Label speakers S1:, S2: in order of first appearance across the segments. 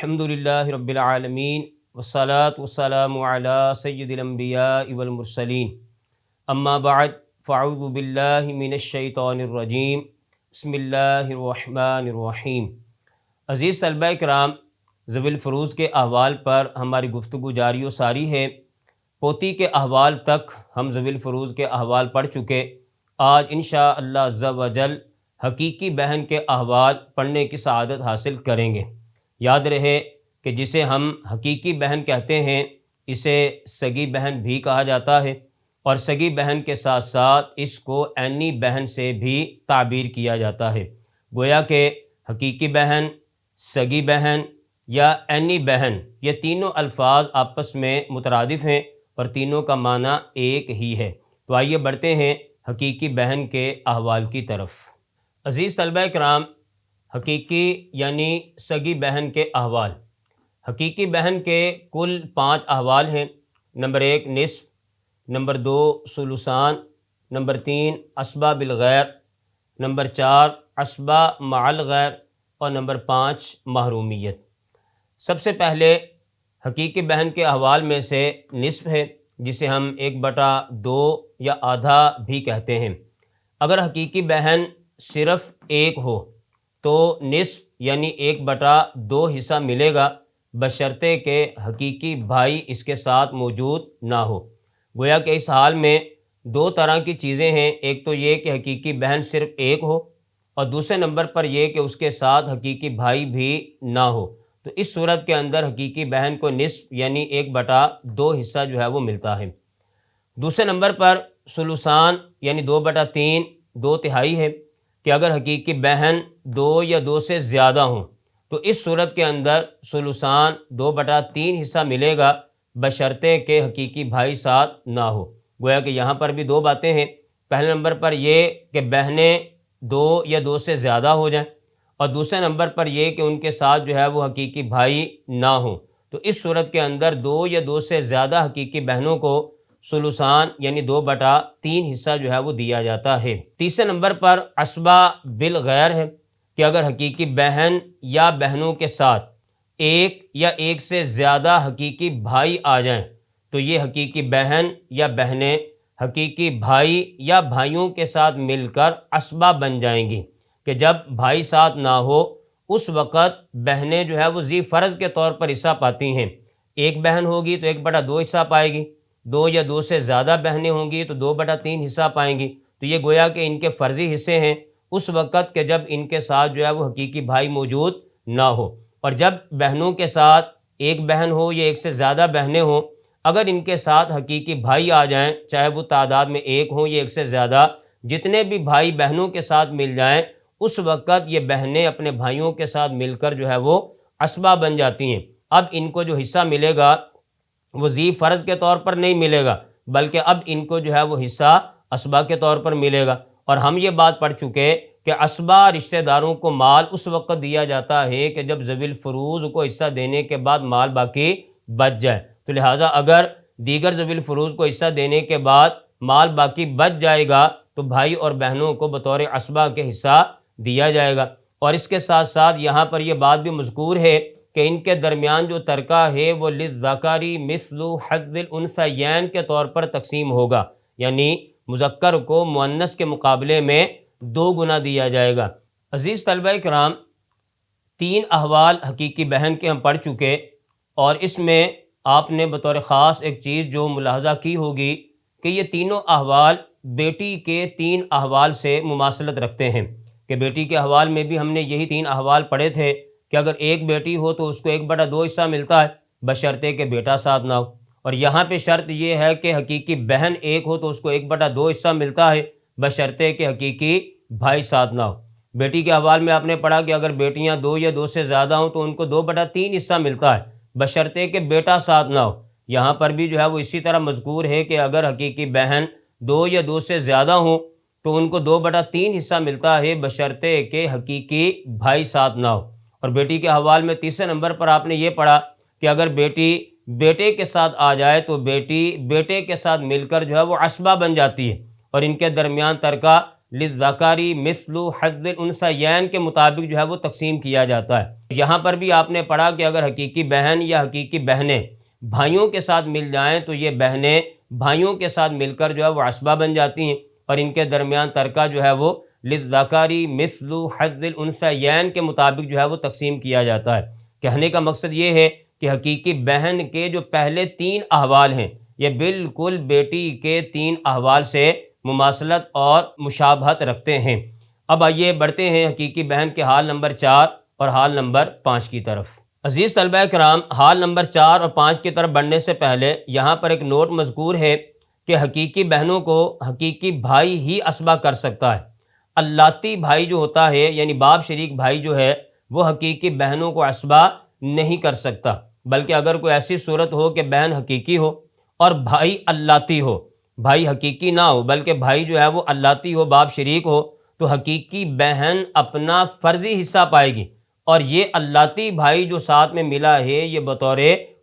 S1: الحمدللہ رب العالمین والصلاة والسلام علی سید الانبیاء والمرسلین اما بعد فاعوذ باللہ من الشیطان الرجیم بسم اللہ الرحمن الرحیم۔ عزیز طلبہ کرام، ذوی الفروض کے احوال پر ہماری گفتگو جاری و ساری ہے۔ پوتی کے احوال تک ہم ذوی الفروض کے احوال پڑھ چکے۔ آج انشاءاللہ عز و جل حقیقی بہن کے احوال پڑھنے کی سعادت حاصل کریں گے۔ یاد رہے کہ جسے ہم حقیقی بہن کہتے ہیں اسے سگی بہن بھی کہا جاتا ہے، اور سگی بہن کے ساتھ ساتھ اس کو عینی بہن سے بھی تعبیر کیا جاتا ہے۔ گویا کہ حقیقی بہن، سگی بہن یا عینی بہن، یہ تینوں الفاظ آپس میں مترادف ہیں اور تینوں کا معنی ایک ہی ہے۔ تو آئیے بڑھتے ہیں حقیقی بہن کے احوال کی طرف۔ عزیز طلبہ کرام، حقیقی یعنی سگی بہن کے احوال۔ حقیقی بہن کے کل 5 احوال ہیں۔ نمبر 1 نصف، نمبر 2 ثلثان، نمبر 3 عصبہ بالغیر، نمبر 4 عصبہ مع الغیر، اور نمبر 5 محرومیت۔ سب سے پہلے حقیقی بہن کے احوال میں سے نصف ہے، جسے ہم 1/2 یا آدھا بھی کہتے ہیں۔ اگر حقیقی بہن صرف ایک ہو تو نصف یعنی 1/2 حصہ ملے گا، بشرطے کہ حقیقی بھائی اس کے ساتھ موجود نہ ہو۔ گویا کہ اس حال میں 2 طرح کی چیزیں ہیں۔ ایک تو یہ کہ حقیقی بہن صرف ایک ہو، اور دوسرے نمبر پر یہ کہ اس کے ساتھ حقیقی بھائی بھی نہ ہو۔ تو اس صورت کے اندر حقیقی بہن کو نصف یعنی 1/2 حصہ جو ہے وہ ملتا ہے۔ دوسرے نمبر پر ثلثان یعنی 2/3، 2/3 ہے کہ اگر حقیقی بہن 2 یا 2 سے زیادہ ہوں تو اس صورت کے اندر ثلثان 2/3 حصہ ملے گا، بشرطے کہ حقیقی بھائی ساتھ نہ ہو۔ گویا کہ یہاں پر بھی 2 باتیں ہیں۔ پہلے نمبر پر یہ کہ بہنیں 2 یا 2 سے زیادہ ہو جائیں، اور دوسرے نمبر پر یہ کہ ان کے ساتھ جو ہے وہ حقیقی بھائی نہ ہوں۔ تو اس صورت کے اندر 2 یا 2 سے زیادہ حقیقی بہنوں کو ثلثان یعنی 2/3 حصہ جو ہے وہ دیا جاتا ہے۔ تیسرے نمبر پر عصبہ بالغیر ہے کہ اگر حقیقی بہن یا بہنوں کے ساتھ ایک یا ایک سے زیادہ حقیقی بھائی آ جائیں تو یہ حقیقی بہن یا بہنیں حقیقی بھائی یا بھائیوں کے ساتھ مل کر عصبہ بن جائیں گی، کہ جب بھائی ساتھ نہ ہو اس وقت بہنیں جو ہے وہ ذی فرض کے طور پر حصہ پاتی ہیں۔ ایک بہن ہوگی تو 1/2 حصہ پائے گی، 2 یا 2 سے زیادہ بہنیں ہوں گی تو 2/3 حصہ پائیں گی۔ تو یہ گویا کہ ان کے فرضی حصے ہیں اس وقت کہ جب ان کے ساتھ جو ہے وہ حقیقی بھائی موجود نہ ہو۔ اور جب بہنوں کے ساتھ ایک بہن ہو یا ایک سے زیادہ بہنیں ہوں، اگر ان کے ساتھ حقیقی بھائی آ جائیں، چاہے وہ تعداد میں ایک ہوں یا ایک سے زیادہ، جتنے بھی بھائی بہنوں کے ساتھ مل جائیں اس وقت یہ بہنیں اپنے بھائیوں کے ساتھ مل کر جو ہے وہ عصبہ بن جاتی ہیں۔ اب ان کو جو حصہ ملے گا وہ ذی فرض کے طور پر نہیں ملے گا، بلکہ اب ان کو جو ہے وہ حصہ عصبہ کے طور پر ملے گا۔ اور ہم یہ بات پڑھ چکے کہ عصبہ رشتہ داروں کو مال اس وقت دیا جاتا ہے کہ جب ذوی الفروض کو حصہ دینے کے بعد مال باقی بچ جائے۔ تو لہٰذا اگر دیگر ذوی الفروض کو حصہ دینے کے بعد مال باقی بچ جائے گا تو بھائی اور بہنوں کو بطور عصبہ کے حصہ دیا جائے گا۔ اور اس کے ساتھ ساتھ یہاں پر یہ بات بھی مذکور ہے کہ ان کے درمیان جو ترکہ ہے وہ للذکر مثل حظ الانثیین کے طور پر تقسیم ہوگا، یعنی مذکر کو مؤنث کے مقابلے میں 2 گنا دیا جائے گا۔ عزیز طلبہ کرام، 3 احوال حقیقی بہن کے ہم پڑھ چکے، اور اس میں آپ نے بطور خاص ایک چیز جو ملاحظہ کی ہوگی کہ یہ تینوں احوال بیٹی کے 3 احوال سے مماثلت رکھتے ہیں، کہ بیٹی کے احوال میں بھی ہم نے یہی 3 احوال پڑھے تھے کہ اگر ایک بیٹی ہو تو اس کو 1/2 حصہ ملتا ہے، بشرطے کہ بیٹا ساتھ نہ ہو۔ اور یہاں پہ شرط یہ ہے کہ حقیقی بہن ایک ہو تو اس کو 1/2 حصہ ملتا ہے، بشرطے کہ حقیقی بھائی ساتھ نہ ہو۔ بیٹی کے حوال میں آپ نے پڑھا کہ اگر بیٹیاں 2 یا 2 سے زیادہ ہوں تو ان کو 2/3 حصہ ملتا ہے، بشرطے کہ بیٹا ساتھ نہ ہو۔ یہاں پر بھی جو ہے وہ اسی طرح مذکور ہے کہ اگر حقیقی بہن 2 یا 2 سے زیادہ ہوں تو ان کو 2/3 حصہ ملتا ہے، بشرطے کہ حقیقی بھائی ساتھ نہ ہو۔ اور بیٹی کے حوال میں تیسرے نمبر پر آپ نے یہ پڑھا کہ اگر بیٹی بیٹے کے ساتھ آ جائے تو بیٹی بیٹے کے ساتھ مل کر جو ہے وہ عصبہ بن جاتی ہے، اور ان کے درمیان ترکہ للذکری مثل حظ الانثیین کے مطابق جو ہے وہ تقسیم کیا جاتا ہے۔ یہاں پر بھی آپ نے پڑھا کہ اگر حقیقی بہن یا حقیقی بہنیں بھائیوں کے ساتھ مل جائیں تو یہ بہنیں بھائیوں کے ساتھ مل کر جو ہے وہ عصبہ بن جاتی ہیں، اور ان کے درمیان ترکہ جو ہے وہ للذکری مثل حظ الانثیین کے مطابق جو ہے وہ تقسیم کیا جاتا ہے۔ کہنے کا مقصد یہ ہے کہ حقیقی بہن کے جو پہلے 3 احوال ہیں یہ بالکل بیٹی کے 3 احوال سے مماثلت اور مشابہت رکھتے ہیں۔ اب آئیے بڑھتے ہیں حقیقی بہن کے حال نمبر 4 اور حال نمبر 5 کی طرف۔ عزیز طلبہ کرام، حال نمبر 4 اور 5 کی طرف بڑھنے سے پہلے یہاں پر ایک نوٹ مذکور ہے کہ حقیقی بہنوں کو حقیقی بھائی ہی عصبہ کر سکتا ہے۔ اللاتی بھائی جو ہوتا ہے یعنی باپ شریک بھائی جو ہے وہ حقیقی بہنوں کو عصبہ نہیں کر سکتا، بلکہ اگر کوئی ایسی صورت ہو کہ بہن حقیقی ہو اور بھائی اللاتی ہو، بھائی حقیقی نہ ہو بلکہ بھائی جو ہے وہ اللاتی ہو، باپ شریک ہو، تو حقیقی بہن اپنا فرضی حصہ پائے گی، اور یہ اللاتی بھائی جو ساتھ میں ملا ہے یہ بطور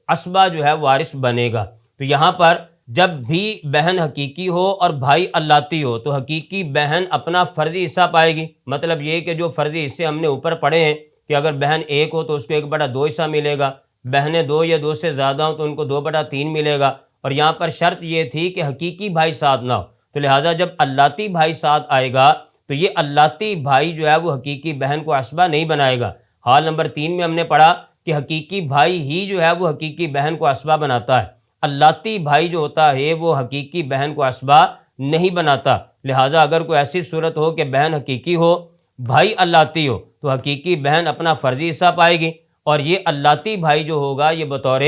S1: عصبہ جو ہے وارث بنے گا۔ تو یہاں پر جب بھی بہن حقیقی ہو اور بھائی اللاتی ہو تو حقیقی بہن اپنا فرضی حصہ پائے گی۔ مطلب یہ کہ جو فرضی حصے ہم نے اوپر پڑھے ہیں کہ اگر بہن 1 ہو تو اس کو 1/2 حصہ ملے گا، بہنیں 2 یا 2 سے زیادہ ہوں تو ان کو 2/3 ملے گا، اور یہاں پر شرط یہ تھی کہ حقیقی بھائی ساتھ نہ ہو، تو لہٰذا جب اللاتی بھائی ساتھ آئے گا تو یہ اللاتی بھائی جو ہے وہ حقیقی بہن کو عصبہ نہیں بنائے گا۔ حال نمبر 3 میں ہم نے پڑھا کہ حقیقی بھائی ہی جو ہے وہ حقیقی بہن کو عصبہ بناتا ہے، اللاتی بھائی جو ہوتا ہے وہ حقیقی بہن کو عصبہ نہیں بناتا۔ لہٰذا اگر کوئی ایسی صورت ہو کہ بہن حقیقی ہو بھائی اللاتی ہو تو حقیقی بہن اپنا فرضی حصہ پائے گی، اور یہ اللاتی بھائی جو ہوگا یہ بطور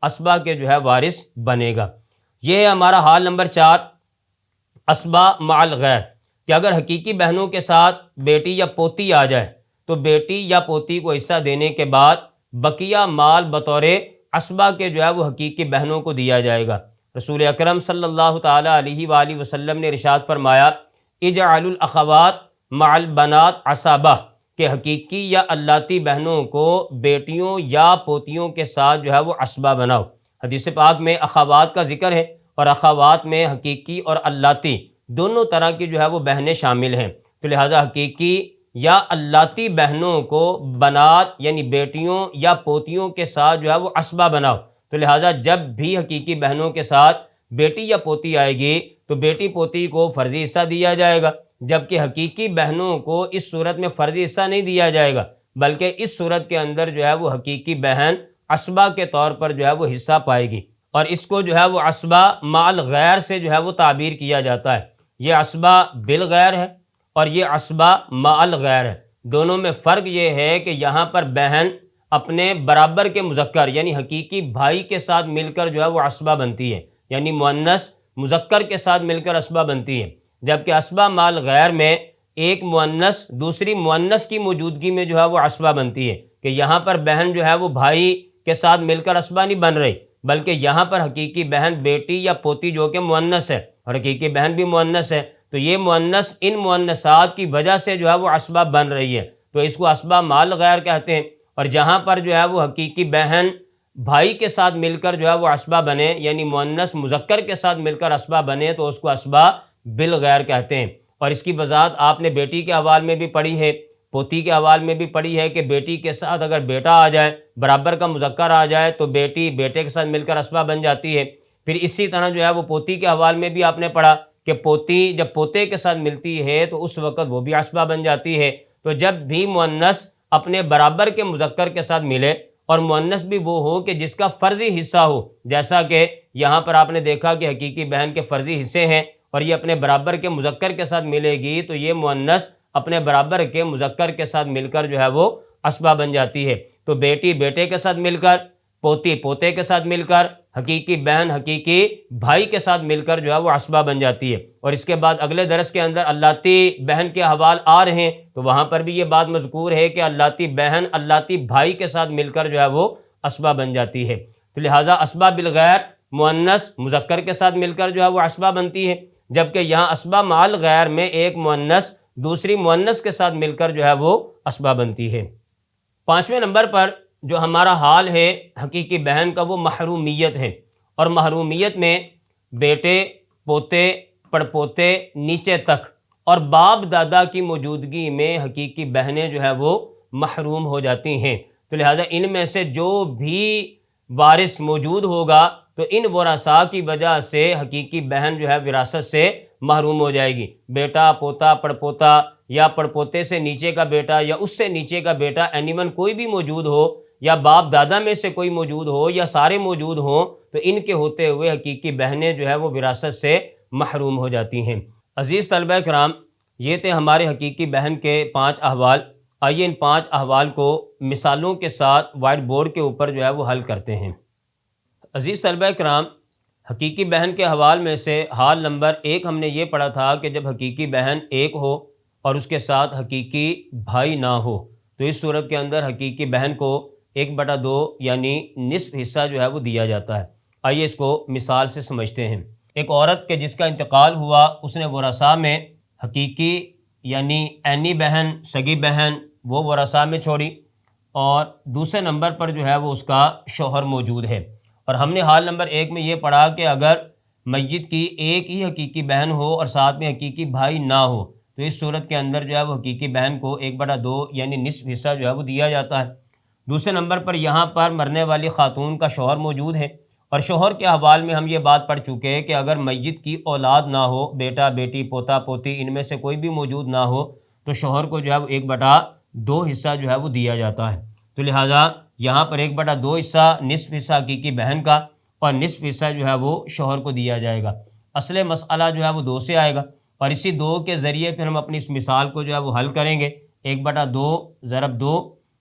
S1: عصبہ کے جو ہے وارث بنے گا۔ یہ ہے ہمارا حال نمبر 4، عصبہ مع الغیر، کہ اگر حقیقی بہنوں کے ساتھ بیٹی یا پوتی آ جائے تو بیٹی یا پوتی کو حصہ دینے کے بعد بقیہ مال بطور عصبہ کے جو ہے وہ حقیقی بہنوں کو دیا جائے گا۔ رسول اکرم صلی اللہ تعالیٰ علیہ وآلہ وسلم نے ارشاد فرمایا اجعلوا الاخوات مع البنات عصبہ، کہ حقیقی یا اللاتی بہنوں کو بیٹیوں یا پوتیوں کے ساتھ جو ہے وہ عصبہ بناؤ۔ حدیث پاک میں اخوات کا ذکر ہے، اور اخوات میں حقیقی اور اللاتی دونوں طرح کی جو ہے وہ بہنیں شامل ہیں، تو لہٰذا حقیقی یا اللاتی بہنوں کو بنات یعنی بیٹیوں یا پوتیوں کے ساتھ جو ہے وہ عصبہ بناؤ۔ تو لہٰذا جب بھی حقیقی بہنوں کے ساتھ بیٹی یا پوتی آئے گی تو بیٹی پوتی کو فرضی حصہ دیا جائے گا، جبکہ حقیقی بہنوں کو اس صورت میں فرضی حصہ نہیں دیا جائے گا، بلکہ اس صورت کے اندر جو ہے وہ حقیقی بہن عصبہ کے طور پر جو ہے وہ حصہ پائے گی، اور اس کو جو ہے وہ عصبہ مع الغیر سے جو ہے وہ تعبیر کیا جاتا ہے۔ یہ عصبہ بالغیر ہے اور یہ عصبہ مع الغیر ہے، دونوں میں فرق یہ ہے کہ یہاں پر بہن اپنے برابر کے مذکر یعنی حقیقی بھائی کے ساتھ مل کر جو ہے وہ عصبہ بنتی ہے، یعنی مؤنث مذکر کے ساتھ مل کر عصبہ بنتی ہے، جبکہ عصبہ مع الغیر میں ایک مؤنث دوسری مؤنث کی موجودگی میں جو ہے وہ عصبہ بنتی ہے، کہ یہاں پر بہن جو ہے وہ بھائی کے ساتھ مل کر عصبہ نہیں بن رہی، بلکہ یہاں پر حقیقی بہن بیٹی یا پوتی جو کہ مؤنث ہے اور حقیقی بہن بھی مؤنث ہے، تو یہ مؤنث ان مؤنثات کی وجہ سے جو ہے وہ عصبہ بن رہی ہے، تو اس کو عصبہ مع الغیر کہتے ہیں۔ اور جہاں پر جو ہے وہ حقیقی بہن بھائی کے ساتھ مل کر جو ہے وہ عصبہ بنے یعنی مؤنث مذکر کے ساتھ مل کر عصبہ بنے تو اس کو عصبہ بالغیر کہتے ہیں، اور اس کی وضاحت آپ نے بیٹی کے حوالے میں بھی پڑھی ہے، پوتی کے حوالے میں بھی پڑھی ہے کہ بیٹی کے ساتھ اگر بیٹا آ جائے برابر کا مذکر آ جائے تو بیٹی بیٹے کے ساتھ مل کر عصبہ بن جاتی ہے۔ پھر اسی طرح جو ہے وہ پوتی کے حوالے میں بھی آپ نے پڑھا کہ پوتی جب پوتے کے ساتھ ملتی ہے تو اس وقت وہ بھی عصبہ بن جاتی ہے۔ تو جب بھی مؤنث اپنے برابر کے مذکر کے ساتھ ملے اور مؤنث بھی وہ ہو کہ جس کا فرضی حصہ ہو، جیسا کہ یہاں پر آپ نے دیکھا کہ حقیقی بہن کے فرضی حصے ہیں اور یہ اپنے برابر کے مذکر کے ساتھ ملے گی تو یہ مؤنث اپنے برابر کے مذکر کے ساتھ مل کر جو ہے وہ عصبہ بن جاتی ہے۔ تو بیٹی بیٹے کے ساتھ مل کر، پوتی پوتے کے ساتھ مل کر، حقیقی بہن حقیقی بھائی کے ساتھ مل کر جو ہے وہ عصبہ بن جاتی ہے۔ اور اس کے بعد اگلے درس کے اندر اللاتی بہن کے حوال آ رہے ہیں تو وہاں پر بھی یہ بات مذکور ہے کہ اللاتی بہن اللاتی بھائی کے ساتھ مل کر جو ہے وہ عصبہ بن جاتی ہے۔ تو لہٰذا عصبہ بالغیر مؤنث مذکر کے ساتھ مل کر جو ہے وہ عصبہ بنتی ہے، جبکہ یہاں عصبہ مع الغیر میں ایک مؤنث دوسری مؤنث کے ساتھ مل کر جو ہے وہ عصبہ بنتی ہے۔ 5ویں نمبر پر جو ہمارا حال ہے حقیقی بہن کا وہ محرومیت ہے، اور محرومیت میں بیٹے پوتے پڑپوتے نیچے تک اور باپ دادا کی موجودگی میں حقیقی بہنیں جو ہے وہ محروم ہو جاتی ہیں۔ تو لہٰذا ان میں سے جو بھی وارث موجود ہوگا تو ان ورثاء کی وجہ سے حقیقی بہن جو ہے وراثت سے محروم ہو جائے گی۔ بیٹا، پوتا، پڑپوتا یا پڑپوتے سے نیچے کا بیٹا یا اس سے نیچے کا بیٹا، اینیمن کوئی بھی موجود ہو، یا باپ دادا میں سے کوئی موجود ہو یا سارے موجود ہوں، تو ان کے ہوتے ہوئے حقیقی بہنیں جو ہے وہ وراثت سے محروم ہو جاتی ہیں۔ عزیز طلبہ کرام، یہ تھے ہمارے حقیقی بہن کے 5 احوال۔ آئیے ان 5 احوال کو مثالوں کے ساتھ وائٹ بورڈ کے اوپر جو ہے وہ حل کرتے ہیں۔ عزیز طلبہ کرام، حقیقی بہن کے احوال میں سے حال نمبر 1 ہم نے یہ پڑھا تھا کہ جب حقیقی بہن ایک ہو اور اس کے ساتھ حقیقی بھائی نہ ہو تو اس صورت کے اندر حقیقی بہن کو 1/2 یعنی نصف حصہ جو ہے وہ دیا جاتا ہے۔ آئیے اس کو مثال سے سمجھتے ہیں۔ ایک عورت کے جس کا انتقال ہوا، اس نے ورثاء میں حقیقی یعنی عینی بہن، سگی بہن وہ ورثاء میں چھوڑی، اور دوسرے نمبر پر جو ہے وہ اس کا شوہر موجود ہے۔ اور ہم نے حال نمبر 1 میں یہ پڑھا کہ اگر میت کی ایک ہی حقیقی بہن ہو اور ساتھ میں حقیقی بھائی نہ ہو تو اس صورت کے اندر جو ہے وہ حقیقی بہن کو 1/2 یعنی نصف حصہ جو ہے وہ دیا جاتا ہے۔ دوسرے نمبر پر یہاں پر مرنے والی خاتون کا شوہر موجود ہے، اور شوہر کے حوال میں ہم یہ بات پڑھ چکے ہیں کہ اگر میت کی اولاد نہ ہو، بیٹا، بیٹی، پوتا، پوتی، ان میں سے کوئی بھی موجود نہ ہو تو شوہر کو جو ہے وہ 1/2 حصہ جو ہے وہ دیا جاتا ہے۔ تو لہٰذا یہاں پر 1/2 حصہ، نصف حصہ حقیقی بہن کا اور نصف حصہ جو ہے وہ شوہر کو دیا جائے گا۔ اصل مسئلہ جو ہے وہ 2 سے آئے گا، اور اسی 2 کے ذریعے پھر ہم اپنی اس مثال کو جو ہے وہ حل کریں گے۔ 1/2 ضرب 2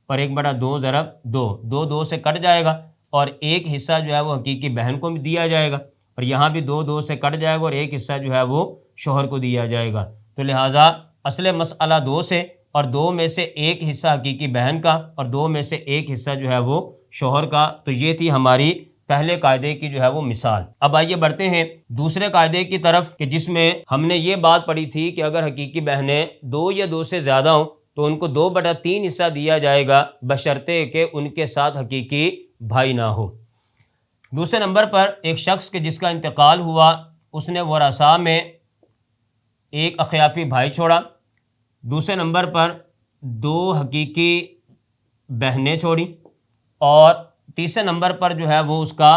S1: اور 1/2 ضرب 2، 2 سے کٹ جائے گا، اور ایک حصہ جو ہے وہ حقیقی بہن کو بھی دیا جائے گا، اور یہاں بھی 2 سے کٹ جائے گا اور ایک حصہ جو ہے وہ شوہر کو دیا جائے گا۔ تو لہٰذا اصل مسئلہ 2 سے، اور 2 میں سے ایک حصہ حقیقی بہن کا اور 2 میں سے ایک حصہ جو ہے وہ شوہر کا۔ تو یہ تھی ہماری پہلے قاعدے کی جو ہے وہ مثال۔ اب آئیے بڑھتے ہیں دوسرے قاعدے کی طرف، کہ جس میں ہم نے یہ بات پڑھی تھی کہ اگر حقیقی بہنیں 2 یا 2 سے زیادہ ہوں تو ان کو 2/3 حصہ دیا جائے گا، بشرطے کہ ان کے ساتھ حقیقی بھائی نہ ہو۔ دوسرے نمبر پر ایک شخص کے جس کا انتقال ہوا، اس نے ورثاء میں ایک اخیافی بھائی چھوڑا، دوسرے نمبر پر 2 حقیقی بہنیں چھوڑی، اور تیسرے نمبر پر جو ہے وہ اس کا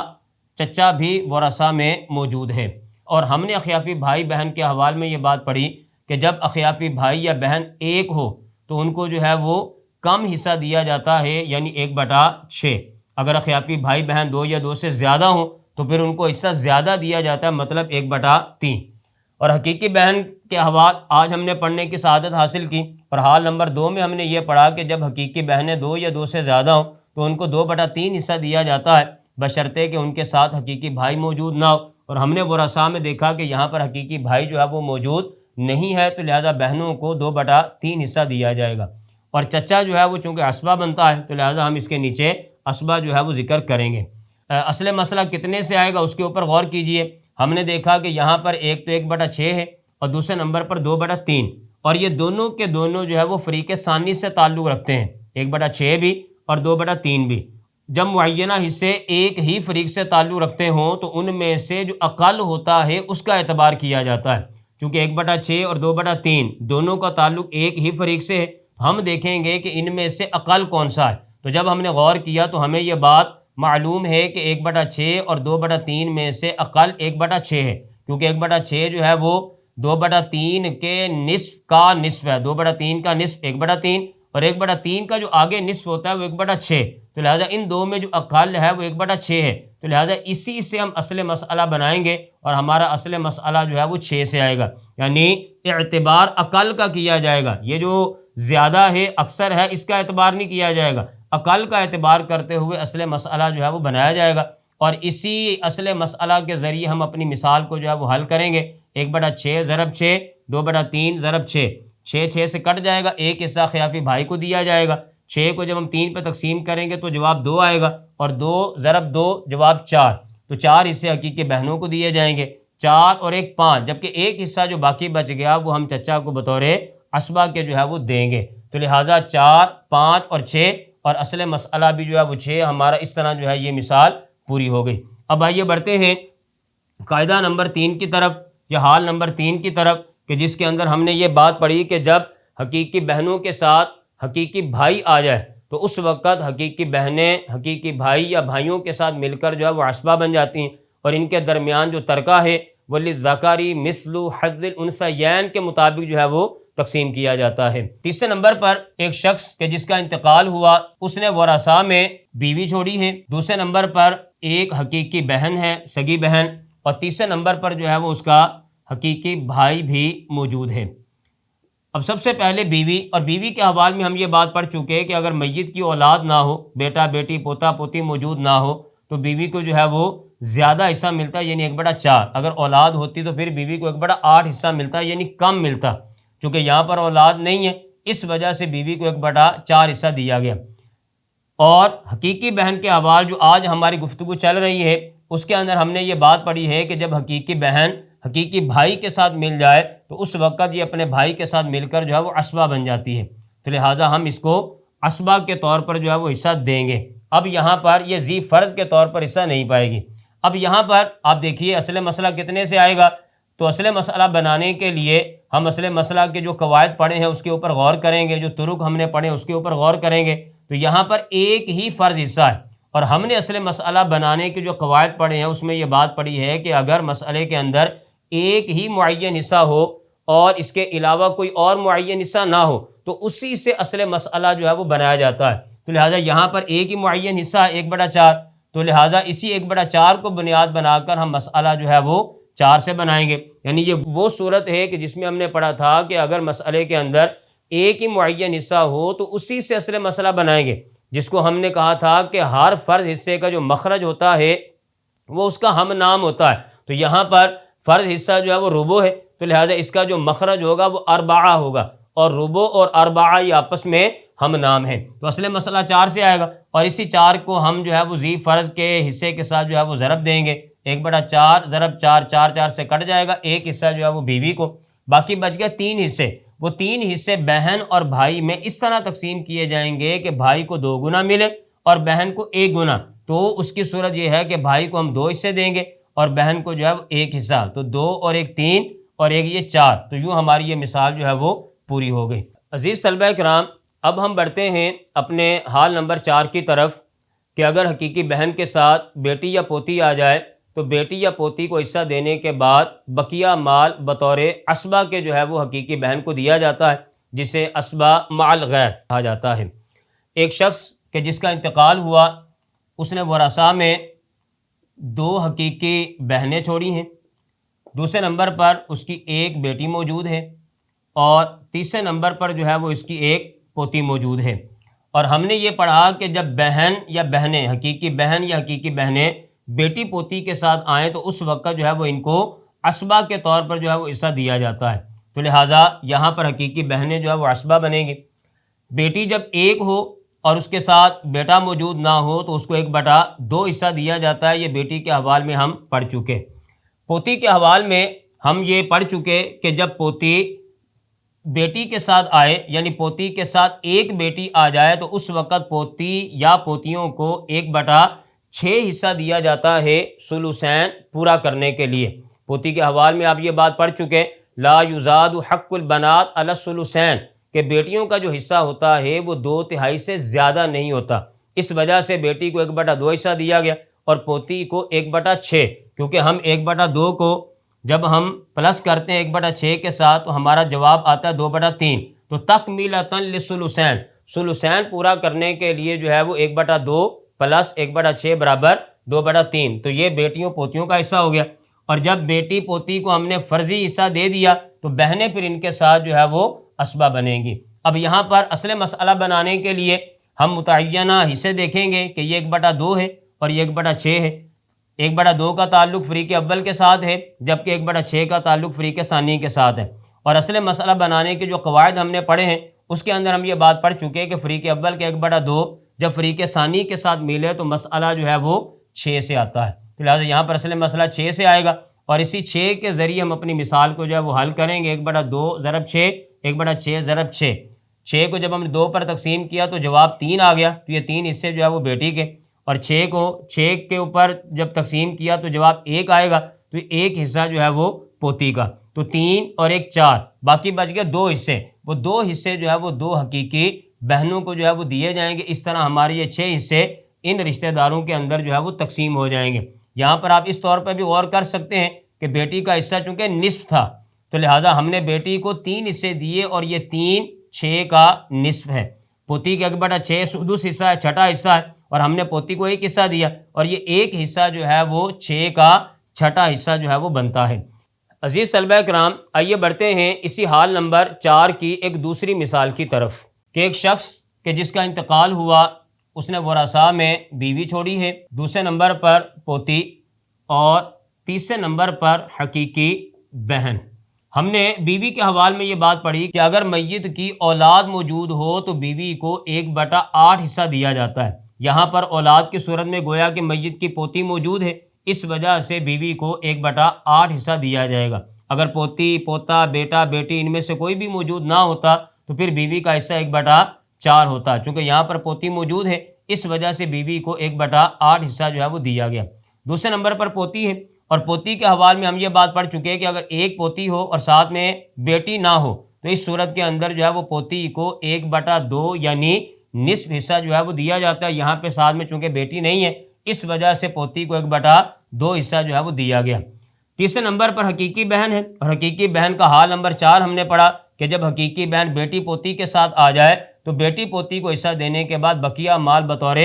S1: چچا بھی ورثاء میں موجود ہے۔ اور ہم نے اخیافی بھائی بہن کے حوالے میں یہ بات پڑھی کہ جب اخیافی بھائی یا بہن ایک ہو تو ان کو جو ہے وہ کم حصہ دیا جاتا ہے، یعنی 1/6۔ اگر اخیافی بھائی بہن 2 یا 2 سے زیادہ ہوں تو پھر ان کو حصہ زیادہ دیا جاتا ہے، مطلب 1/3۔ اور حقیقی بہن کے حوالے آج ہم نے پڑھنے کی سعادت حاصل کی، اور حال نمبر 2 میں ہم نے یہ پڑھا کہ جب حقیقی بہنیں 2 یا 2 سے زیادہ ہوں تو ان کو 2/3 حصہ دیا جاتا ہے، بشرطے کہ ان کے ساتھ حقیقی بھائی موجود نہ ہو۔ اور ہم نے ورثاء میں دیکھا کہ یہاں پر حقیقی بھائی جو ہے وہ موجود نہیں ہے، تو لہٰذا بہنوں کو 2/3 حصہ دیا جائے گا۔ اور چچا جو ہے وہ چونکہ عصبہ بنتا ہے تو لہٰذا ہم اس کے نیچے عصبہ جو ہے وہ ذکر کریں گے۔ اصل مسئلہ کتنے سے آئے گا اس کے اوپر غور کیجئے۔ ہم نے دیکھا کہ یہاں پر ایک تو 1/6 ہے اور دوسرے نمبر پر 2/3، اور یہ دونوں کے دونوں جو ہے وہ فریق ثانی سے تعلق رکھتے ہیں، 1/6 بھی اور 2/3 بھی۔ جب معینہ حصے ایک ہی فریق سے تعلق رکھتے ہوں تو ان میں سے جو اقل ہوتا ہے اس کا اعتبار کیا جاتا ہے، چونکہ 1/6 اور 2/3 دونوں کا تعلق ایک ہی فریق سے ہے، ہم دیکھیں گے کہ ان میں سے اقل کون سا ہے۔ تو جب ہم نے غور کیا تو ہمیں یہ بات معلوم ہے کہ 1/6 اور 2/3 میں سے اقل 1/6 ہے، کیونکہ 1/6 جو ہے وہ 2/3 کے نصف کا نصف ہے، 2/3 کا نصف 1/3، اور 1/3 کا جو آگے نصف ہوتا ہے وہ 1/6، تو لہٰذا ان دو میں جو اقل ہے وہ 1/6 ہے، تو لہٰذا اسی سے ہم اصل مسئلہ بنائیں گے، اور ہمارا اصل مسئلہ جو ہے وہ 6 سے آئے گا، یعنی اعتبار اقل کا کیا جائے گا۔ یہ جو زیادہ ہے، اکثر ہے، اس کا اعتبار نہیں کیا جائے گا، اقل کا اعتبار کرتے ہوئے اصل مسئلہ جو ہے وہ بنایا جائے گا، اور اسی اصل مسئلہ کے ذریعے ہم اپنی مثال کو جو ہے وہ حل کریں گے۔ 1/6 ضرب 6، 2/3 ضرب 6، 6 سے کٹ جائے گا، ایک حصہ خیافی بھائی کو دیا جائے گا۔ 6 کو جب ہم 3 پہ تقسیم کریں گے تو جواب 2 آئے گا، اور 2 ضرب 2 جواب 4، تو 4 حصے حقیقی بہنوں کو دیے جائیں گے، 4 اور 1 5، جبکہ ایک حصہ جو باقی بچ گیا وہ ہم چچا کو بطور عصبہ کے جو ہے وہ دیں گے۔ تو لہٰذا 4، 5 اور 6، اور اصل مسئلہ بھی جو ہے وہ 6، ہمارا اس طرح جو ہے یہ مثال پوری ہو گئی۔ اب آئیے بڑھتے ہیں قاعدہ نمبر 3 کی طرف، یا حال نمبر 3 کی طرف، کہ جس کے اندر ہم نے یہ بات پڑھی کہ جب حقیقی بہنوں کے ساتھ حقیقی بھائی آ جائے تو اس وقت حقیقی بہنیں حقیقی بھائی یا بھائیوں کے ساتھ مل کر جو ہے وہ عصبہ بن جاتی ہیں، اور ان کے درمیان جو ترکہ ہے وہ للذکر مثل حظ الانثیین کے مطابق جو ہے وہ تقسیم کیا جاتا ہے۔ تیسرے نمبر پر ایک شخص کہ جس کا انتقال ہوا، اس نے ورثاء میں بیوی چھوڑی ہے، دوسرے نمبر پر ایک حقیقی بہن ہے، سگی بہن، اور تیسرے نمبر پر جو ہے وہ اس کا حقیقی بھائی بھی موجود ہے۔ اب سب سے پہلے بیوی، اور بیوی کے حوالے میں ہم یہ بات پڑھ چکے کہ اگر میت کی اولاد نہ ہو، بیٹا بیٹی پوتا پوتی موجود نہ ہو، تو بیوی کو جو ہے وہ زیادہ حصہ ملتا ہے، یعنی 1/4۔ اگر اولاد ہوتی تو پھر بیوی کو 1/8 حصہ ملتا ہے، یعنی کم ملتا۔ چونکہ یہاں پر اولاد نہیں ہے، اس وجہ سے بیوی کو 1/4 حصہ دیا گیا۔ اور حقیقی بہن کے حوالے جو آج ہماری گفتگو چل رہی ہے، اس کے اندر ہم نے یہ بات پڑھی ہے کہ جب حقیقی بہن حقیقی بھائی کے ساتھ مل جائے تو اس وقت یہ اپنے بھائی کے ساتھ مل کر جو ہے وہ عصبہ بن جاتی ہے، تو لہٰذا ہم اس کو عصبہ کے طور پر جو ہے وہ حصہ دیں گے۔ اب یہاں پر یہ ذی فرض کے طور پر حصہ نہیں پائے گی۔ اب یہاں پر آپ دیکھیے اصل مسئلہ کتنے سے آئے گا، تو اصل مسئلہ بنانے کے لیے ہم اصل مسئلہ کے جو قواعد پڑھے ہیں اس کے اوپر غور کریں گے، جو طرق ہم نے پڑھے اس کے اوپر غور کریں گے۔ تو یہاں پر ایک ہی فرض حصہ ہے، اور ہم نے اصل مسئلہ بنانے کے جو قواعد پڑھے ہیں اس میں یہ بات پڑھی ہے کہ اگر مسئلے کے اندر ایک ہی معین حصہ ہو اور اس کے علاوہ کوئی اور معین حصہ نہ ہو تو اسی سے اصل مسئلہ جو ہے وہ بنایا جاتا ہے۔ تو لہٰذا یہاں پر ایک ہی معین حصہ ہے 1/4، تو لہٰذا اسی 1/4 کو بنیاد بنا کر ہم مسئلہ جو ہے وہ 4 سے بنائیں گے۔ یعنی یہ وہ صورت ہے کہ جس میں ہم نے پڑھا تھا کہ اگر مسئلے کے اندر ایک ہی معین حصہ ہو تو اسی سے اصل مسئلہ بنائیں گے، جس کو ہم نے کہا تھا کہ ہر فرض حصے کا جو مخرج ہوتا ہے وہ اس کا ہم نام ہوتا ہے۔ تو یہاں پر فرض حصہ جو ہے وہ ربع ہے، تو لہٰذا اس کا جو مخرج ہوگا وہ 4 ہوگا، اور ربع اور 4 یہ آپس میں ہم نام ہیں، تو اصل مسئلہ 4 سے آئے گا، اور اسی 4 کو ہم جو ہے وہ ذی فرض کے حصے کے ساتھ جو ہے وہ ضرب دیں گے۔ 1/4 ضرب 4، 4 سے کٹ جائے گا، ایک حصہ جو ہے وہ بیوی کو، باقی بچ گیا 3 حصے۔ وہ 3 حصے بہن اور بھائی میں اس طرح تقسیم کیے جائیں گے کہ بھائی کو 2 گنا ملے اور بہن کو 1 گنا۔ تو اس کی صورت یہ ہے کہ بھائی کو ہم 2 حصے دیں گے اور بہن کو جو ہے وہ 1 حصہ، تو 2 اور 1 3 اور 1 یہ 4، تو یوں ہماری یہ مثال جو ہے وہ پوری ہو گئی۔ عزیز طلبہ کرام، اب ہم بڑھتے ہیں اپنے حال نمبر 4 کی طرف کہ اگر حقیقی بہن کے ساتھ بیٹی یا پوتی آ جائے تو بیٹی یا پوتی کو حصہ دینے کے بعد بقیہ مال بطور عصبہ کے جو ہے وہ حقیقی بہن کو دیا جاتا ہے، جسے عصبہ مع الغیر کہا جاتا ہے۔ ایک شخص کہ جس کا انتقال ہوا، اس نے ورثاء میں 2 حقیقی بہنیں چھوڑی ہیں، دوسرے نمبر پر اس کی ایک بیٹی موجود ہے، اور تیسرے نمبر پر جو ہے وہ اس کی ایک پوتی موجود ہے۔ اور ہم نے یہ پڑھا کہ جب بہن یا بہنیں حقیقی بہن یا حقیقی بہنیں بیٹی پوتی کے ساتھ آئیں تو اس وقت جو ہے وہ ان کو عصبہ کے طور پر جو ہے وہ حصہ دیا جاتا ہے، تو لہٰذا یہاں پر حقیقی بہنیں جو ہے وہ عصبہ بنیں گی۔ بیٹی جب ایک ہو اور اس کے ساتھ بیٹا موجود نہ ہو تو اس کو 1/2 حصہ دیا جاتا ہے، یہ بیٹی کے حوالے میں ہم پڑھ چکے۔ پوتی کے حوالے میں ہم یہ پڑھ چکے کہ جب پوتی بیٹی کے ساتھ آئے، یعنی پوتی کے ساتھ ایک بیٹی آ جائے تو اس وقت پوتی یا پوتیوں کو 1/6 حصہ دیا جاتا ہے ثلثین پورا کرنے کے لیے۔ پوتی کے حوالے میں آپ یہ بات پڑھ چکے، لا یزاد حق البنات علی الثلثین، کہ بیٹیوں کا جو حصہ ہوتا ہے وہ 2/3 سے زیادہ نہیں ہوتا، اس وجہ سے بیٹی کو 1/2 حصہ دیا گیا اور پوتی کو 1/6، کیونکہ ہم 1/2 کو جب ہم پلس کرتے ہیں 1/6 کے ساتھ تو ہمارا جواب آتا ہے 2/3، تو تکمیلۃ للثلثین، ثلثین پورا کرنے کے لیے جو ہے وہ 1/2 پلس 1/6 برابر 2/3، تو یہ بیٹیوں پوتیوں کا حصہ ہو گیا۔ اور جب بیٹی پوتی کو ہم نے فرضی حصہ دے دیا تو بہنیں پھر ان کے ساتھ جو ہے وہ عصبہ بنیں گی۔ اب یہاں پر اصل مسئلہ بنانے کے لیے ہم متعینہ حصے دیکھیں گے کہ یہ 1/2 ہے اور یہ 1/6 ہے۔ 1/2 کا تعلق فریق اول کے ساتھ ہے، جبکہ 1/6 کا تعلق فریق ثانی کے ساتھ ہے۔ اور اصل مسئلہ بنانے کے جو قواعد ہم نے پڑھے ہیں اس کے اندر ہم یہ بات پڑھ چکے کہ فریق اول کے 1/2 جب فریق ثانی کے ساتھ ملے تو مسئلہ جو ہے وہ 6 سے آتا ہے، تو لہٰذا یہاں پر اصل مسئلہ 6 سے آئے گا، اور اسی 6 کے ذریعے ہم اپنی مثال کو جو ہے وہ حل کریں گے۔ 1/2 ضرب 6، 1/6 ضرب 6، 6 کو جب ہم نے 2 پر تقسیم کیا تو جواب 3 آ گیا، تو یہ 3 حصے جو ہے وہ بیٹی کے، اور 6 کو 6 کے اوپر جب تقسیم کیا تو جواب 1 آئے گا، تو 1 حصہ جو ہے وہ پوتی کا۔ تو 3 اور 1 4، باقی بچ گیا 2 حصے، وہ 2 حصے جو ہے وہ 2 حقیقی بہنوں کو جو ہے وہ دیے جائیں گے۔ اس طرح ہمارے یہ 6 حصے ان رشتہ داروں کے اندر جو ہے وہ تقسیم ہو جائیں گے۔ یہاں پر آپ اس طور پہ بھی غور کر سکتے ہیں کہ بیٹی کا حصہ چونکہ نصف تھا تو لہٰذا ہم نے بیٹی کو 3 حصے دیے، اور یہ 3 6 کا نصف ہے۔ پوتی کا 1/6 سدس حصہ ہے، چھٹا حصہ ہے، اور ہم نے پوتی کو 1 حصہ دیا، اور یہ 1 حصہ جو ہے وہ 6 کا چھٹا حصہ جو ہے وہ بنتا ہے۔ عزیز طلبہ کرام، آئیے بڑھتے ہیں اسی حال نمبر 4 کی ایک دوسری مثال کی طرف، کہ ایک شخص کہ جس کا انتقال ہوا، اس نے ورثاء میں بیوی چھوڑی ہے، دوسرے نمبر پر پوتی، اور تیسرے نمبر پر حقیقی بہن۔ ہم نے بیوی کے حوالے میں یہ بات پڑھی کہ اگر میت کی اولاد موجود ہو تو بیوی کو 1/8 حصہ دیا جاتا ہے۔ یہاں پر اولاد کی صورت میں گویا کہ میت کی پوتی موجود ہے، اس وجہ سے بیوی کو 1/8 حصہ دیا جائے گا۔ اگر پوتی، پوتا، بیٹا، بیٹی ان میں سے کوئی بھی موجود نہ ہوتا تو پھر بیوی کا حصہ 1/4 ہوتا۔ چونکہ یہاں پر پوتی موجود ہے، اس وجہ سے بیوی کو 1/8 حصہ جو ہے وہ دیا گیا۔ دوسرے نمبر پر پوتی ہے، اور پوتی کے حوالے میں ہم یہ بات پڑھ چکے ہیں کہ اگر ایک پوتی ہو اور ساتھ میں بیٹی نہ ہو تو اس صورت کے اندر جو ہے وہ پوتی کو 1/2 یعنی نصف حصہ جو ہے وہ دیا جاتا ہے۔ یہاں پہ ساتھ میں چونکہ بیٹی نہیں ہے، اس وجہ سے پوتی کو 1/2 حصہ جو ہے وہ دیا گیا۔ تیسرے نمبر پر حقیقی بہن ہے، اور حقیقی بہن کا حال نمبر 4 ہم نے پڑھا کہ جب حقیقی بہن بیٹی پوتی کے ساتھ آ جائے تو بیٹی پوتی کو حصہ دینے کے بعد بقیہ مال بطور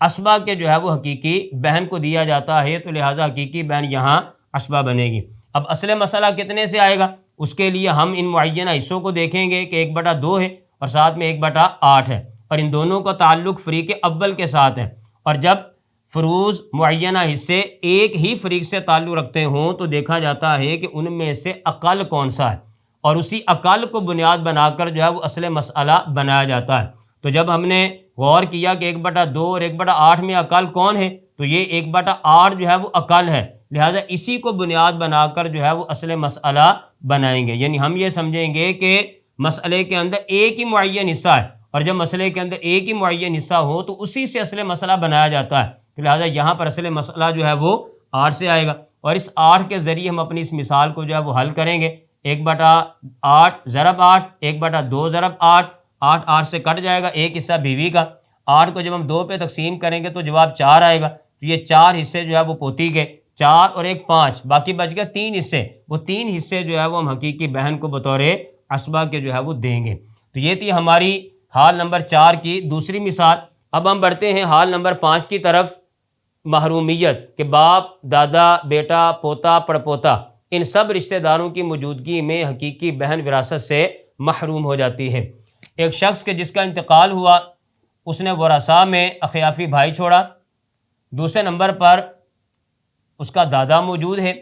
S1: اسبہ کے جو ہے وہ حقیقی بہن کو دیا جاتا ہے، تو لہٰذا حقیقی بہن یہاں اسبہ بنے گی۔ اب اصل مسئلہ کتنے سے آئے گا، اس کے لیے ہم ان معینہ حصوں کو دیکھیں گے کہ 1/2 ہے اور ساتھ میں 1/8 ہے، اور ان دونوں کا تعلق فریق اول کے ساتھ ہے، اور جب فروض معینہ حصے ایک ہی فریق سے تعلق رکھتے ہوں تو دیکھا جاتا ہے کہ ان میں سے اقل کون سا ہے، اور اسی اقل کو بنیاد بنا کر جو ہے وہ اصل مسئلہ بنایا جاتا ہے۔ تو جب ہم نے غور کیا کہ 1/2 اور 1/8 میں اقل کون ہے، تو یہ 1/8 جو ہے وہ اقل ہے، لہٰذا اسی کو بنیاد بنا کر جو ہے وہ اصل مسئلہ بنائیں گے۔ یعنی ہم یہ سمجھیں گے کہ مسئلے کے اندر ایک ہی معین حصہ ہے، اور جب مسئلے کے اندر ایک ہی معین حصہ ہو تو اسی سے اصل مسئلہ بنایا جاتا ہے، تو لہٰذا یہاں پر اصل مسئلہ جو ہے وہ 8 سے آئے گا، اور اس 8 کے ذریعے ہم اپنی اس مثال کو جو ہے وہ حل کریں گے۔ 1/8 ضرب 8، 1/2 ضرب 8، 8 سے کٹ جائے گا، ایک حصہ بیوی کا۔ 8 کو جب ہم 2 پہ تقسیم کریں گے تو جواب 4 آئے گا، تو یہ 4 حصے جو ہے وہ پوتی کے، 4 اور 1 5، باقی بچ گیا 3 حصے۔ وہ 3 حصے جو ہے وہ ہم حقیقی بہن کو بطور اسبہ کے جو ہے وہ دیں گے۔ تو یہ تھی ہماری حال نمبر 4 کی دوسری مثال۔ اب ہم بڑھتے ہیں حال نمبر 5 کی طرف، محرومیت، کہ باپ، دادا، بیٹا، پوتا، پڑپوتا ان سب رشتہ داروں کی موجودگی میں حقیقی بہن وراثت سے محروم ہو جاتی ہے۔ ایک شخص کے جس کا انتقال ہوا، اس نے ورثاء میں اخیافی بھائی چھوڑا، دوسرے نمبر پر اس کا دادا موجود ہے،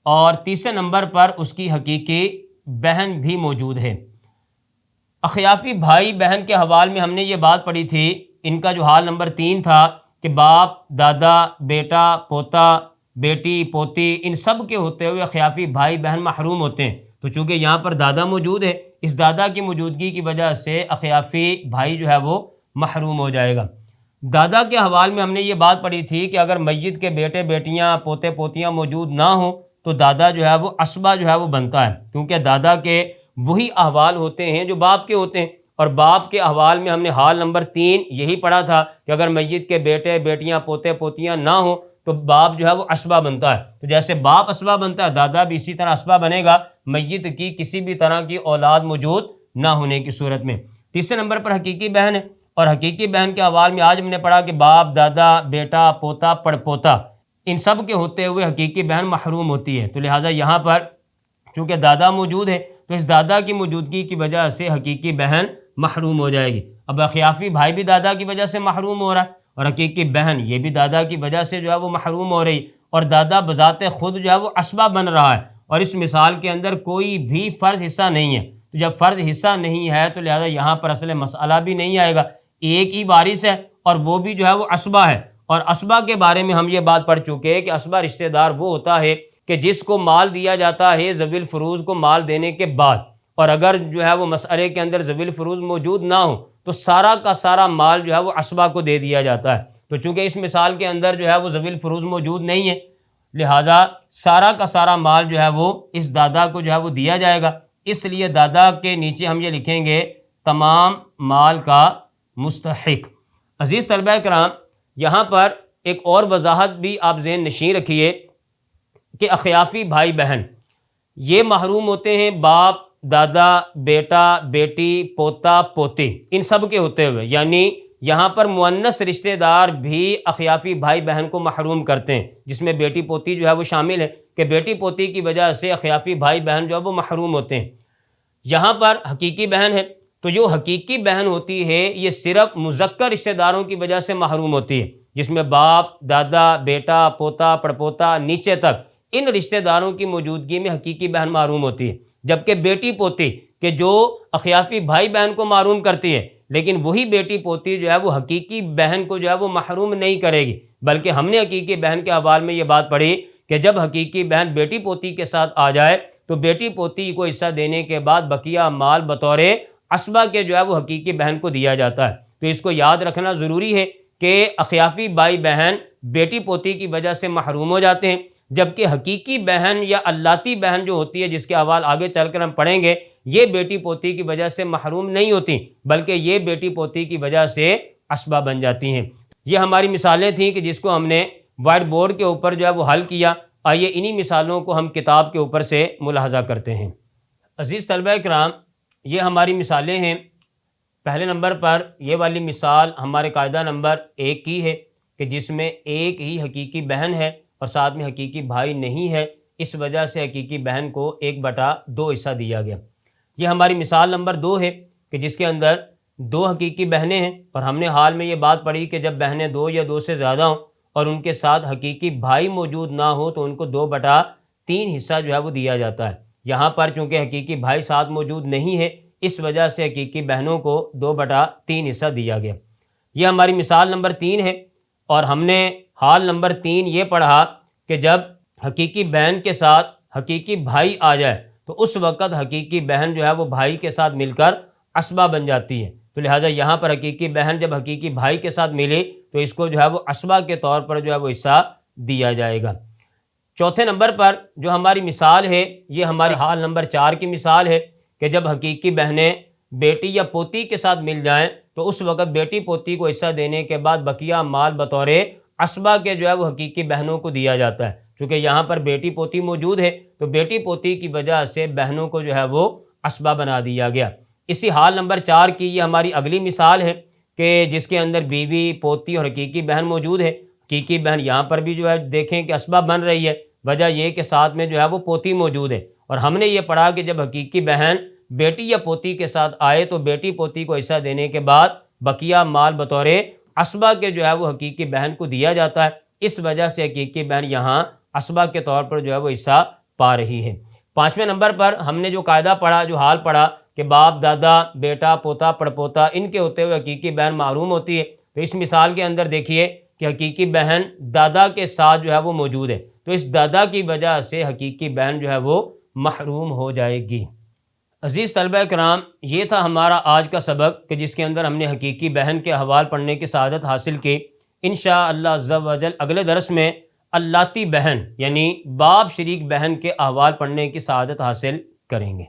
S1: اور تیسرے نمبر پر اس کی حقیقی بہن بھی موجود ہے۔ اخیافی بھائی بہن کے حوالے میں ہم نے یہ بات پڑھی تھی، ان کا جو حال نمبر 3 تھا کہ باپ، دادا، بیٹا، پوتا، بیٹی، پوتی ان سب کے ہوتے ہوئے اخیافی بھائی بہن محروم ہوتے ہیں۔ تو چونکہ یہاں پر دادا موجود ہے، اس دادا کی موجودگی کی وجہ سے اخیافی بھائی جو ہے وہ محروم ہو جائے گا۔ دادا کے حوالے میں ہم نے یہ بات پڑھی تھی کہ اگر میت کے بیٹے، بیٹیاں، پوتے، پوتیاں موجود نہ ہوں تو دادا جو ہے وہ اسبہ جو ہے وہ بنتا ہے، کیونکہ دادا کے وہی احوال ہوتے ہیں جو باپ کے ہوتے ہیں، اور باپ کے احوال میں ہم نے حال نمبر 3 یہی پڑھا تھا کہ اگر میت کے بیٹے، بیٹیاں، پوتے، پوتیاں نہ ہوں تو باپ جو ہے وہ اسبہ بنتا ہے۔ تو جیسے باپ اسبہ بنتا ہے، دادا بھی اسی طرح اسبہ بنے گا میت کی کسی بھی طرح کی اولاد موجود نہ ہونے کی صورت میں۔ تیسرے نمبر پر حقیقی بہن ہے، اور حقیقی بہن کے حوالے میں آج ہم نے پڑھا کہ باپ، دادا، بیٹا، پوتا، پڑپوتا ان سب کے ہوتے ہوئے حقیقی بہن محروم ہوتی ہے۔ تو لہٰذا یہاں پر چونکہ دادا موجود ہے تو اس دادا کی موجودگی کی وجہ سے حقیقی بہن محروم ہو جائے گی۔ اب اخیافی بھائی بھی دادا کی وجہ سے محروم ہو رہا ہے، اور حقیقی بہن یہ بھی دادا کی وجہ سے جو ہے وہ محروم ہو رہی، اور دادا بذات خود جو ہے وہ اسبہ بن رہا ہے، اور اس مثال کے اندر کوئی بھی فرد حصہ نہیں ہے۔ تو جب فرد حصہ نہیں ہے تو لہٰذا یہاں پر اصل مسئلہ بھی نہیں آئے گا، ایک ہی وارث ہے اور وہ بھی جو ہے وہ اسبہ ہے۔ اور اسبہ کے بارے میں ہم یہ بات پڑھ چکے ہیں کہ اسبہ رشتہ دار وہ ہوتا ہے کہ جس کو مال دیا جاتا ہے ذوی الفروض کو مال دینے کے بعد، اور اگر جو ہے وہ مسئلے کے اندر ذوی الفروض موجود نہ ہو تو سارا کا سارا مال جو ہے وہ اسبہ کو دے دیا جاتا ہے۔ تو چونکہ اس مثال کے اندر جو ہے وہ ذوی الفروض موجود نہیں ہے، لہٰذا سارا کا سارا مال جو ہے وہ اس دادا کو جو ہے وہ دیا جائے گا، اس لیے دادا کے نیچے ہم یہ لکھیں گے تمام مال کا مستحق۔ عزیز طلبہ کرام، یہاں پر ایک اور وضاحت بھی آپ ذہن نشین رکھیے کہ اخیافی بھائی بہن یہ محروم ہوتے ہیں باپ، دادا، بیٹا، بیٹی، پوتا، پوتی، ان سب کے ہوتے ہوئے، یعنی یہاں پر مؤنث رشتہ دار بھی اخیافی بھائی بہن کو محروم کرتے ہیں، جس میں بیٹی پوتی جو ہے وہ شامل ہے کہ بیٹی پوتی کی وجہ سے اخیافی بھائی بہن جو ہے وہ محروم ہوتے ہیں۔ یہاں پر حقیقی بہن ہے، تو جو حقیقی بہن ہوتی ہے یہ صرف مذکر رشتہ داروں کی وجہ سے محروم ہوتی ہے، جس میں باپ، دادا، بیٹا، پوتا، پڑپوتا نیچے تک ان رشتہ داروں کی موجودگی میں حقیقی بہن محروم ہوتی ہے۔ جبکہ بیٹی پوتی کہ جو اخیافی بھائی بہن کو محروم کرتی ہے، لیکن وہی بیٹی پوتی جو ہے وہ حقیقی بہن کو جو ہے وہ محروم نہیں کرے گی، بلکہ ہم نے حقیقی بہن کے حوالے میں یہ بات پڑھی کہ جب حقیقی بہن بیٹی پوتی کے ساتھ آ جائے تو بیٹی پوتی کو حصہ دینے کے بعد بقیہ مال بطور عصبہ کے جو ہے وہ حقیقی بہن کو دیا جاتا ہے۔ تو اس کو یاد رکھنا ضروری ہے کہ اخیافی بھائی بہن بیٹی پوتی کی وجہ سے محروم ہو جاتے ہیں، جبکہ حقیقی بہن یا اللاتی بہن جو ہوتی ہے، جس کے حوالے آگے چل کر ہم پڑھیں گے، یہ بیٹی پوتی کی وجہ سے محروم نہیں ہوتی، بلکہ یہ بیٹی پوتی کی وجہ سے عصبہ بن جاتی ہیں۔ یہ ہماری مثالیں تھیں کہ جس کو ہم نے وائٹ بورڈ کے اوپر جو ہے وہ حل کیا۔ آئیے انہی مثالوں کو ہم کتاب کے اوپر سے ملاحظہ کرتے ہیں۔ عزیز طلبہ کرام، یہ ہماری مثالیں ہیں۔ پہلے نمبر پر یہ والی مثال ہمارے قاعدہ نمبر 1 کی ہے کہ جس میں ایک ہی حقیقی بہن ہے اور ساتھ میں حقیقی بھائی نہیں ہے، اس وجہ سے حقیقی بہن کو 1/2 حصہ دیا گیا۔ یہ ہماری مثال نمبر 2 ہے کہ جس کے اندر 2 حقیقی بہنیں ہیں، اور ہم نے حال میں یہ بات پڑھی کہ جب بہنیں 2 یا 2 سے زیادہ ہوں اور ان کے ساتھ حقیقی بھائی موجود نہ ہو تو ان کو 2/3 حصہ جو ہے وہ دیا جاتا ہے۔ یہاں پر چونکہ حقیقی بھائی ساتھ موجود نہیں ہے، اس وجہ سے حقیقی بہنوں کو 2/3 حصہ دیا گیا۔ یہ ہماری مثال نمبر 3 ہے، اور ہم نے حال نمبر 3 یہ پڑھا کہ جب حقیقی بہن کے ساتھ حقیقی بھائی آ جائے تو اس وقت حقیقی بہن جو ہے وہ بھائی کے ساتھ مل کر عصبہ بن جاتی ہے، تو لہٰذا یہاں پر حقیقی بہن جب حقیقی بھائی کے ساتھ ملی تو اس کو جو ہے وہ عصبہ کے طور پر جو ہے وہ حصہ دیا جائے گا۔ چوتھے نمبر پر جو ہماری مثال ہے یہ ہماری حال نمبر 4 کی مثال ہے کہ جب حقیقی بہنیں بیٹی یا پوتی کے ساتھ مل جائیں تو اس وقت بیٹی پوتی کو حصہ دینے کے بعد بقیہ مال بطور عصبہ کے جو ہے وہ حقیقی بہنوں کو دیا جاتا ہے۔ چونکہ یہاں پر بیٹی پوتی موجود ہے تو بیٹی پوتی کی وجہ سے بہنوں کو جو ہے وہ عصبہ بنا دیا گیا۔ اسی حال نمبر 4 کی یہ ہماری اگلی مثال ہے کہ جس کے اندر بیوی، پوتی اور حقیقی بہن موجود ہے۔ حقیقی بہن یہاں پر بھی جو ہے دیکھیں کہ عصبہ بن رہی ہے، وجہ یہ کہ ساتھ میں جو ہے وہ پوتی موجود ہے، اور ہم نے یہ پڑھا کہ جب حقیقی بہن بیٹی یا پوتی کے ساتھ آئے تو بیٹی پوتی کو حصہ دینے کے بعد بقیہ مال بطور عصبہ کے جو ہے وہ حقیقی بہن کو دیا جاتا ہے، اس وجہ سے حقیقی بہن یہاں عصبہ کے طور پر جو ہے وہ حصہ پا رہی ہے۔ 5ویں نمبر پر ہم نے جو قاعدہ پڑھا، جو حال پڑھا کہ باپ، دادا، بیٹا، پوتا، پڑپوتا ان کے ہوتے ہوئے حقیقی بہن محروم ہوتی ہے، تو اس مثال کے اندر دیکھیے کہ حقیقی بہن دادا کے ساتھ جو ہے وہ موجود ہے، تو اس دادا کی وجہ سے حقیقی بہن جو ہے وہ محروم ہو جائے گی۔ عزیز طلبہ کرام، یہ تھا ہمارا آج کا سبق کہ جس کے اندر ہم نے حقیقی بہن کے احوال پڑھنے کی سعادت حاصل کی۔ انشاءاللہ عز و جل اگلے درس میں اللاتی بہن یعنی باپ شریک بہن کے احوال پڑھنے کی سعادت حاصل کریں گے۔